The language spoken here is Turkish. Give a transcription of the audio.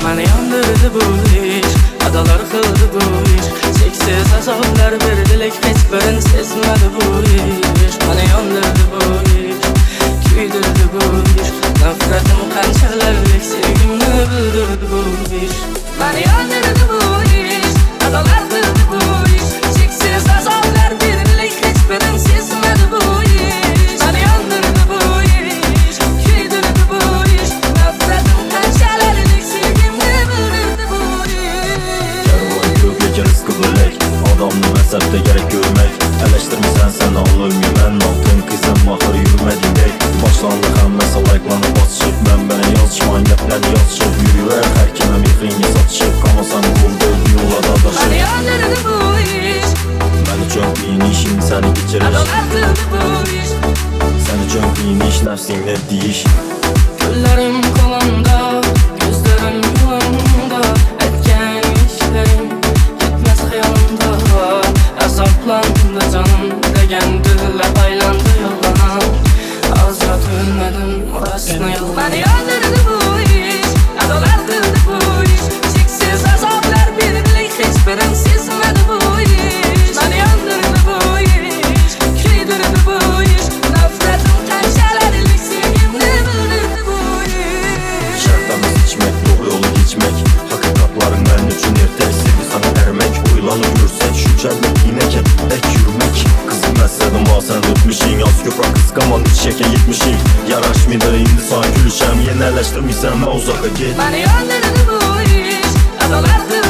Məni yandırdı bu iş, adalar kıldı bu iş. Çeksiz azablar verdilik, hiç birin sezmedi bu iş. Məni yandırdı bu iş, küydürdü bu iş. Nefretim kançalarlık, sevgimni bildirdi bu iş. Məni yandırdı bu iş, adalar kıldı bu iş. Çeksiz azablar verdilik, hiç birin sezmedi bu iş. Məni yandırdı bu iş, küydürdü bu iş. Nefretim kançalarlık, sevgimni bildirdi bu iş. Gör rızkı bölek, adamlı mezhepte gerek görmek. Eleştirmesen sen ağlayım ben altın kızım ahır yürümedin dey. Başlandı həmməsə layıqlanıb basışıb, mən bənə yazışmayın gəplərini yazışıb. Yürüyər hər kimə mixringi satışıb, qamasan quldu yola da daşıb. Məni yandırdı bu iş, Məni çox biniş, səni geçirir. adalar kıldı bu iş. Səni çox biniş, nəfsinlə diyiş. Güllerim kolumda, gözlerim yolumda. Etken işlerim gitmez hayalımda. Azaplandı canım, degen diller baylandı yoluna. Azrat ölmedim, orasına yol. Beni yandırdı bu iş, adalar kıldı bu iş. Çeksiz azaplar birlik, hiçbirin sezmedi bu iş. Beni yandırdı bu iş, küydürdü bu iş. Nefretim kançalarlık, sevgimni bildirdi bu iş. Şərtləmiz içmək, doğru yolu geçmək. Hakikatların mənim üçün ertək, sevgi sana ərmək. Uylanıb yürsək, şükərmək, inəkək, tək yürümək. Kızım məsədim var, sən ötmüşün. Az köprak qısqaman, iç şəkə yetmişin. Yaraşmıdır, indi sana gülüşəm. Yenələşdirmişsən, mən uzağa get. Beni yandırdı bu iş, adalar kıldı